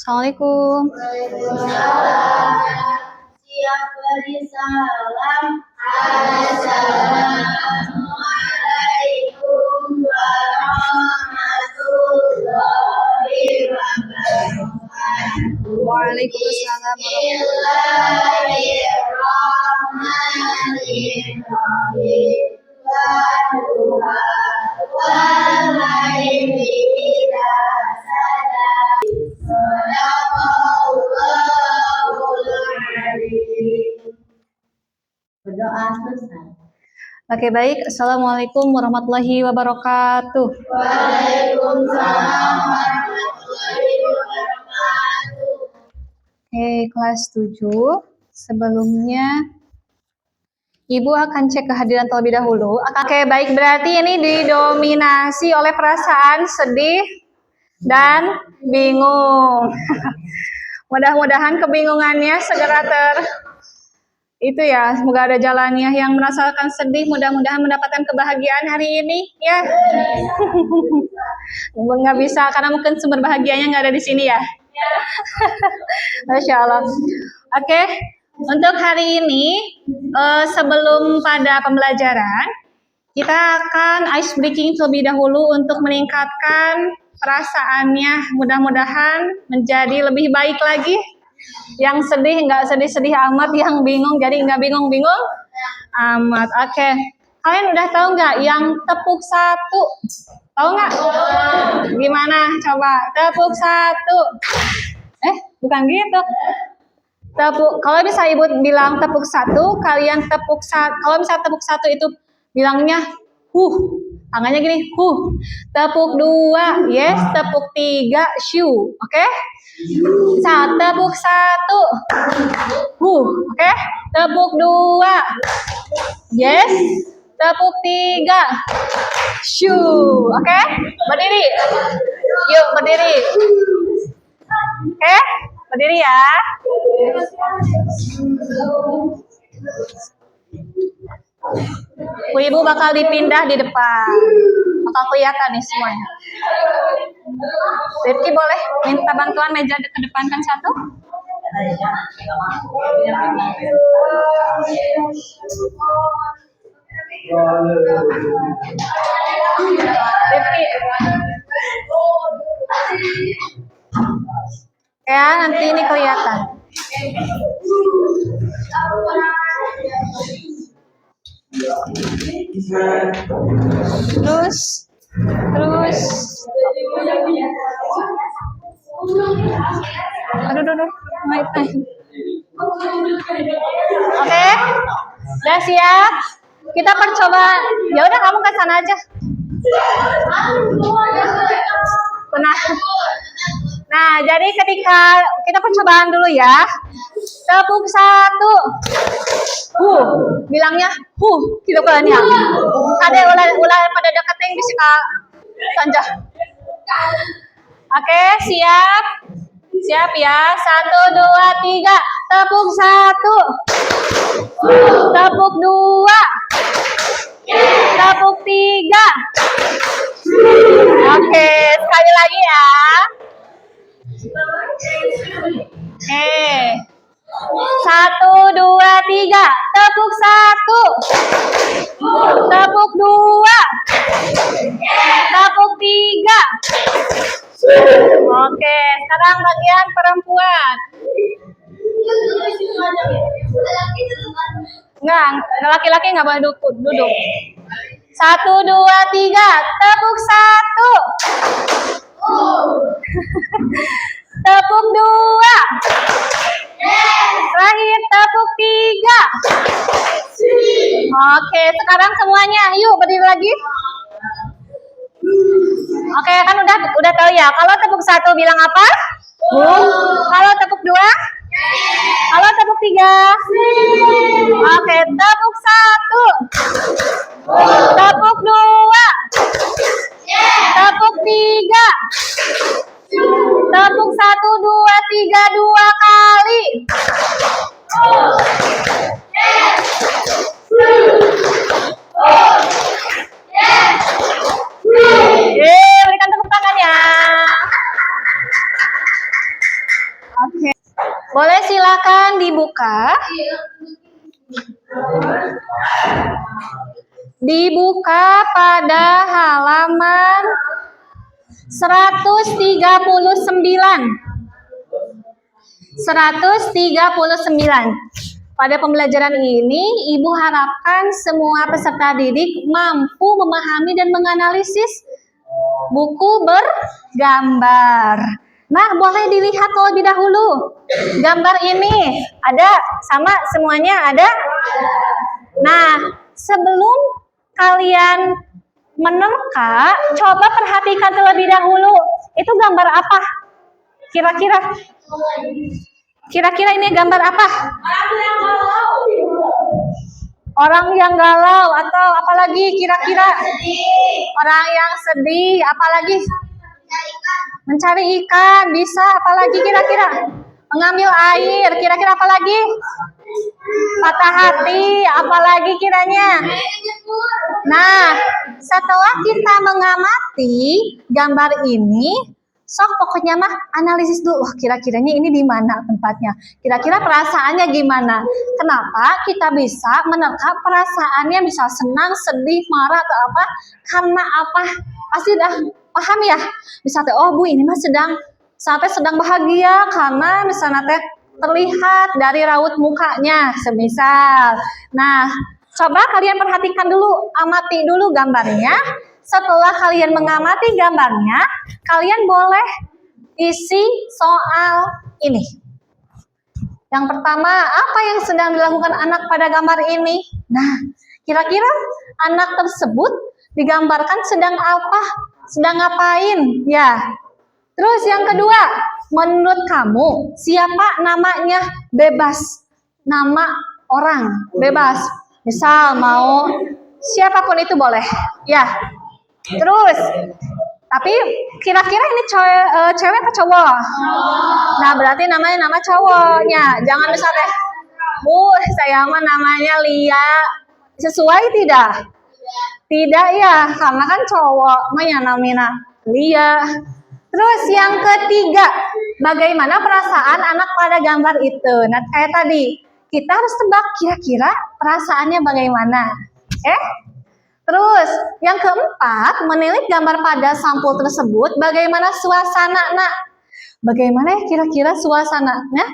Assalamualaikum. Waalaikumsalam. Siap beri salam. Assalamualaikum warahmatullahi wabarakatuh. Waalaikumsalam. Bismillahirrahmanirrahim. Wadduha wal-laili idza saja. Shadaqallahul adzim. Berdoa selesai. Oke, baik. Assalamualaikum warahmatullahi wabarakatuh. Waalaikumsalam warahmatullahi wabarakatuh. Oke, kelas 7. Sebelumnya Ibu akan cek kehadiran terlebih dahulu. Oke, baik. Berarti ini didominasi oleh perasaan sedih dan bingung. Mudah-mudahan kebingungannya segera itu ya, semoga ada jalannya. Yang merasakan sedih mudah-mudahan mendapatkan kebahagiaan hari ini ya. Nggak bisa karena mungkin sumber bahagianya nggak ada di sini ya. Masya Allah. Oke, untuk hari ini sebelum pada pembelajaran kita akan ice breaking terlebih dahulu untuk meningkatkan perasaannya, mudah-mudahan menjadi lebih baik lagi. Yang sedih nggak sedih-sedih amat, yang bingung jadi nggak bingung-bingung amat. Oke, kalian udah tahu nggak yang tepuk satu? Tahu nggak? Gimana? Coba tepuk satu. Bukan gitu. Tepuk. Kalau bisa ibu bilang tepuk satu, kalian tepuk satu. Kalau misalnya tepuk satu itu bilangnya tangannya gini, Tepuk dua, yes. Tepuk tiga, shoo. Oke? Tepuk satu, oke? Tepuk dua, yes. Tepuk tiga, shoo. Oke? Berdiri. Yuk berdiri. Oke? Berdiri ya. Ibu bakal dipindah di depan. Bakal kelihatan nih semuanya. Rifki boleh minta bantuan meja ke depan kan satu? Rifki. Ya, nanti ini kelihatan. Terus aduh naik. Oke, udah siap, kita percobaan. Ya udah kamu ke sana aja. Nah, jadi ketika kita percobaan dulu ya. Tepuk satu. Bilangnya gitu kan ya. Ada ular pada deketin bisa sanjah. Oke, siap. Siap ya. 1 2 3. Tepuk satu. Tepuk dua. Tepuk tiga. Oke, sekali lagi ya. Oke. 1 2 3. Tepuk satu. Tepuk dua. Tepuk tiga. Oke, sekarang bagian perempuan. Enggak, laki-laki nggak boleh duduk. 1 2 3. Tepuk satu. Tepuk dua. Terakhir tepuk tiga. Oke, sekarang semuanya yuk berdiri lagi. Oke, kan udah tahu ya. Kalau tepuk satu bilang apa? Kalau tepuk dua? Kalau tepuk tiga? Oke, tepuk satu. Tepuk dua. Tepuk tiga. Tepuk 1 2 3 2 kali. Berikan tepuk tangannya. Boleh silakan dibuka. Dibuka pada halaman 139. 139. Pada pembelajaran ini, Ibu harapkan semua peserta didik mampu memahami dan menganalisis buku bergambar. Nah, boleh dilihat terlebih dahulu. Gambar ini ada sama semuanya ada? Nah, sebelum kalian menerka, coba perhatikan terlebih dahulu. Itu gambar apa? Kira-kira? Kira-kira ini gambar apa? Orang yang galau atau apalagi kira-kira? Orang yang sedih, apalagi? Mencari ikan, bisa apalagi kira-kira? Mengambil air, kira-kira apalagi? Patah hati, apalagi kiranya? Nah, setelah kita mengamati gambar ini, sok pokoknya mah analisis dulu. Wah, kira-kiranya ini di mana tempatnya? Kira-kira perasaannya gimana? Kenapa kita bisa menerka perasaannya, misal senang, sedih, marah atau apa? Karena apa? Pasti udah paham ya? Misalnya, oh Bu, ini mah sedang bahagia karena misalnya teh terlihat dari raut mukanya, semisal. Nah, coba kalian perhatikan dulu, amati dulu gambarnya. Setelah kalian mengamati gambarnya, kalian boleh isi soal ini. Yang pertama, apa yang sedang dilakukan anak pada gambar ini? Nah, kira-kira anak tersebut digambarkan sedang apa? Sedang ngapain? Ya. Terus yang kedua, menurut kamu siapa namanya? Bebas. Nama orang, bebas. Misal mau siapapun itu boleh. Ya. Terus, tapi kira-kira ini cewek atau cowok? Nah, berarti namanya nama cowoknya. Jangan misalnya, Bu, saya mah namanya Lia. Sesuai tidak? Tidak ya, karena kan cowok mah yang namanya Lia. Terus yang ketiga, bagaimana perasaan anak pada gambar itu? Nah, kayak tadi, kita harus tebak kira-kira perasaannya bagaimana. Terus, yang keempat, menilik gambar pada sampul tersebut, bagaimana suasana, nak? Bagaimana ya kira-kira suasananya?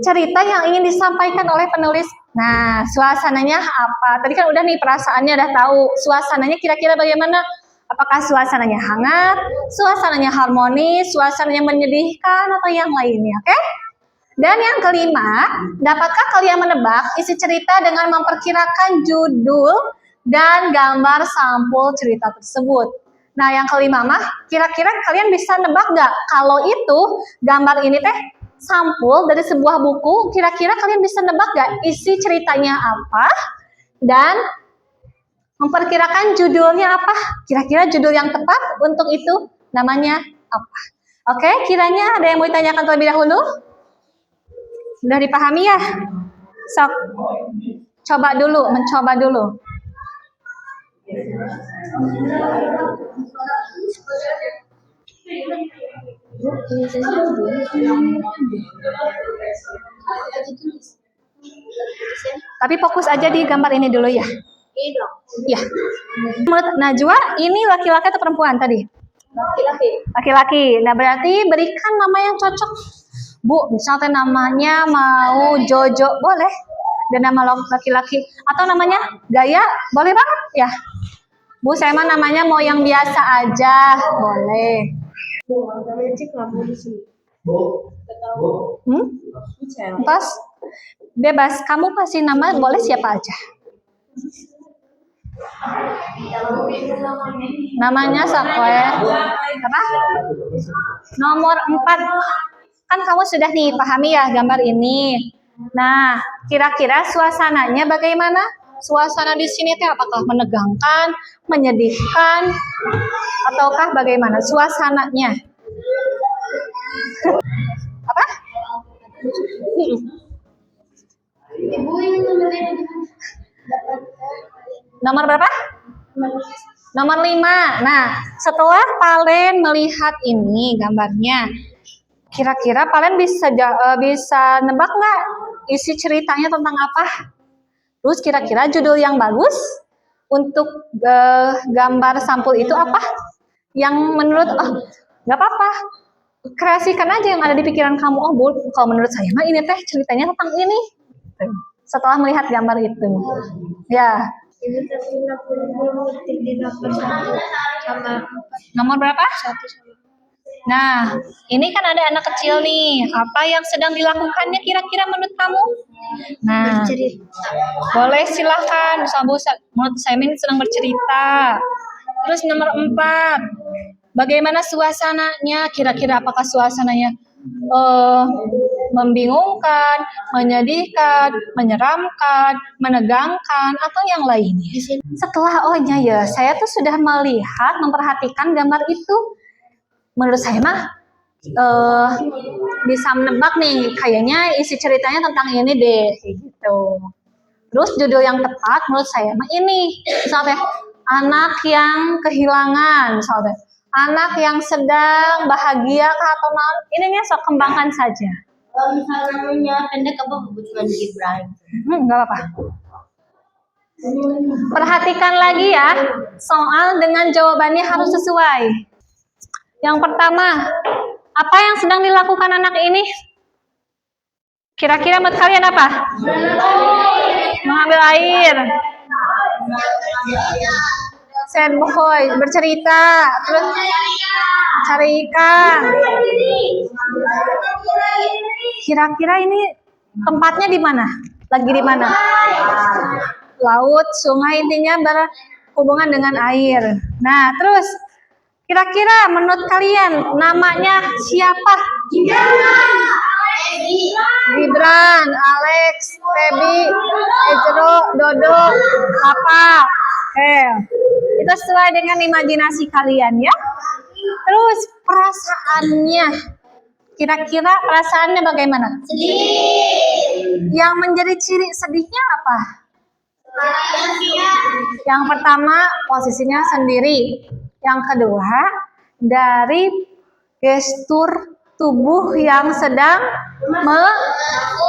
Cerita yang ingin disampaikan oleh penulis. Nah, suasananya apa? Tadi kan udah nih perasaannya udah tahu. Suasananya kira-kira bagaimana? Apakah suasananya hangat, suasananya harmonis, suasananya menyedihkan, atau yang lainnya, oke? Dan yang kelima, dapatkah kalian menebak isi cerita dengan memperkirakan judul dan gambar sampul cerita tersebut? Nah, yang kelima mah, kira-kira kalian bisa nebak nggak kalau itu gambar ini teh sampul dari sebuah buku? Kira-kira kalian bisa nebak nggak isi ceritanya apa? Dan memperkirakan judulnya apa? Kira-kira judul yang tepat untuk itu namanya apa? Oke, kiranya ada yang mau ditanyakan terlebih dahulu? Sudah dipahami ya? Sok, mencoba dulu. Tapi fokus aja di gambar ini dulu ya. Ya. Menurut Najwa, ini laki-laki atau perempuan tadi? Laki-laki. Nah, berarti berikan nama yang cocok. Bu, misalnya namanya mau Jojo, boleh. Dan nama laki-laki. Atau namanya Gaya, boleh banget ya. Bu, saya mah namanya mau yang biasa aja, boleh. Terus, bebas. Kamu kasih nama boleh siapa aja. Namanya Sakwe. Apa? Nomor 4. Kan kamu sudah dipahami ya gambar ini. Nah, kira-kira suasananya bagaimana? Suasana di sini teh apakah menegangkan, menyedihkan, ataukah bagaimana suasananya? Apa? Nomor berapa? Nomor 5. Nah, setelah kalian melihat ini gambarnya, Kira-kira kalian bisa nebak nggak isi ceritanya tentang apa? Terus kira-kira judul yang bagus untuk gambar sampul itu apa? Yang menurut nggak apa-apa, kreasikan aja yang ada di pikiran kamu. Oh, kalau menurut saya mah ini teh ceritanya tentang ini. Setelah melihat gambar itu, ya. Ini tapi di nomor 1 sama 4. Nomor berapa? 1 sama 4. Nah, ini kan ada anak kecil nih. Apa yang sedang dilakukannya kira-kira menurut kamu? Nah, Bercerita. boleh silahkan. Menurut saya ini sedang bercerita. Terus nomor 4, bagaimana suasananya? Kira-kira apakah suasananya membingungkan, menyedihkan, menyeramkan, menegangkan, atau yang lainnya? Setelah saya tuh sudah memperhatikan gambar itu. Menurut saya mah bisa menebak nih, kayaknya isi ceritanya tentang ini deh, gitu. Terus judul yang tepat menurut saya mah ini, misalnya anak yang kehilangan, misalnya anak yang sedang bahagia atau non, ininya sok kembangkan saja. Kalau misalnya namanya pendek apa cuma Gibran? Nggak apa-apa. Perhatikan lagi ya, soal dengan jawabannya harus sesuai. Yang pertama, apa yang sedang dilakukan anak ini? Kira-kira menurut kalian apa? Mengambil air. Sad boy, bercerita, terus cari ikan. Kira-kira ini tempatnya di mana? Lagi di mana? Laut, sungai, intinya berhubungan dengan air. Nah, terus kira-kira menurut kalian namanya siapa? Gibran, Alex, Feby, Ejro, Dodo, apa? Itu sesuai dengan imajinasi kalian ya. Terus perasaannya, kira-kira perasaannya bagaimana? Sedih. Yang menjadi ciri sedihnya apa? Yang pertama, posisinya sendiri. Yang kedua, dari gestur tubuh yang sedang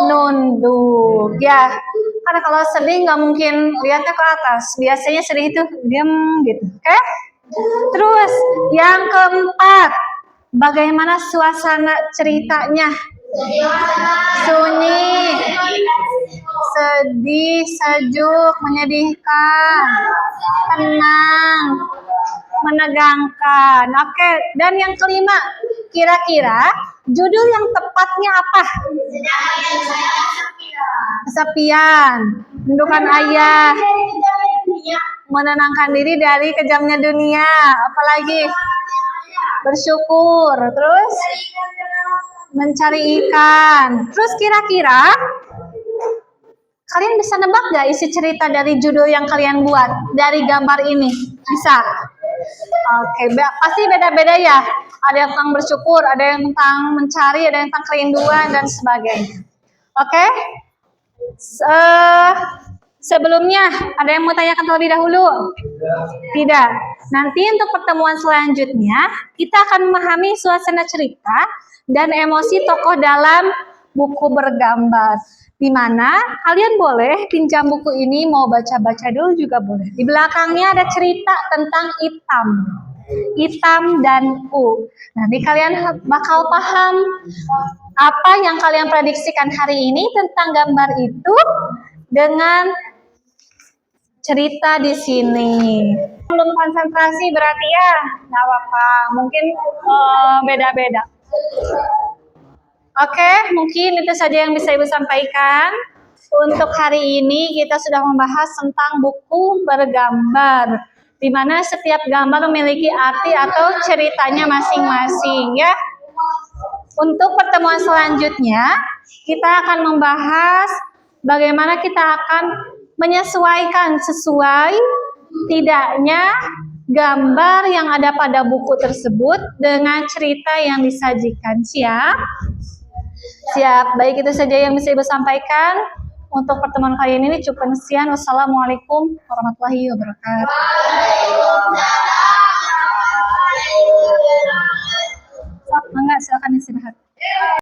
menunduk. Ya, karena kalau sedih nggak mungkin lihatnya ke atas. Biasanya sedih itu diam gitu. Oke? Terus yang keempat, bagaimana suasana ceritanya? Sunyi, sedih, sejuk, menyedihkan, tenang, menegangkan. Oke, dan yang kelima, kira-kira judul yang tepatnya apa? Kesepian, rindukan ayah, menenangkan diri dari kejamnya dunia, apalagi bersyukur, terus mencari ikan. Terus kira-kira kalian bisa nebak gak isi cerita dari judul yang kalian buat dari gambar ini? Bisa? Oke, pasti beda-beda ya. Ada yang tentang bersyukur, ada yang tentang mencari, ada yang tentang kerinduan dan sebagainya. Oke? Sebelumnya, ada yang mau tanyakan terlebih dahulu? Tidak. Nanti untuk pertemuan selanjutnya, kita akan memahami suasana cerita dan emosi tokoh dalam buku bergambar. Di mana kalian boleh pinjam buku ini, mau baca-baca dulu juga boleh. Di belakangnya ada cerita tentang hitam dan U. Nanti kalian bakal paham apa yang kalian prediksikan hari ini tentang gambar itu dengan cerita di sini. Belum konsentrasi berarti ya, nggak apa-apa. Mungkin beda-beda. Oke, mungkin itu saja yang bisa Ibu sampaikan. Untuk hari ini kita sudah membahas tentang buku bergambar, di mana setiap gambar memiliki arti atau ceritanya masing-masing ya. Untuk pertemuan selanjutnya, kita akan membahas bagaimana kita akan menyesuaikan sesuai tidaknya gambar yang ada pada buku tersebut dengan cerita yang disajikan. Siap? Siap. Baik, itu saja yang bisa Ibu sampaikan. Untuk pertemuan kali ini cukup sekian. Wassalamualaikum warahmatullahi wabarakatuh. Enggak, silakan istirahat.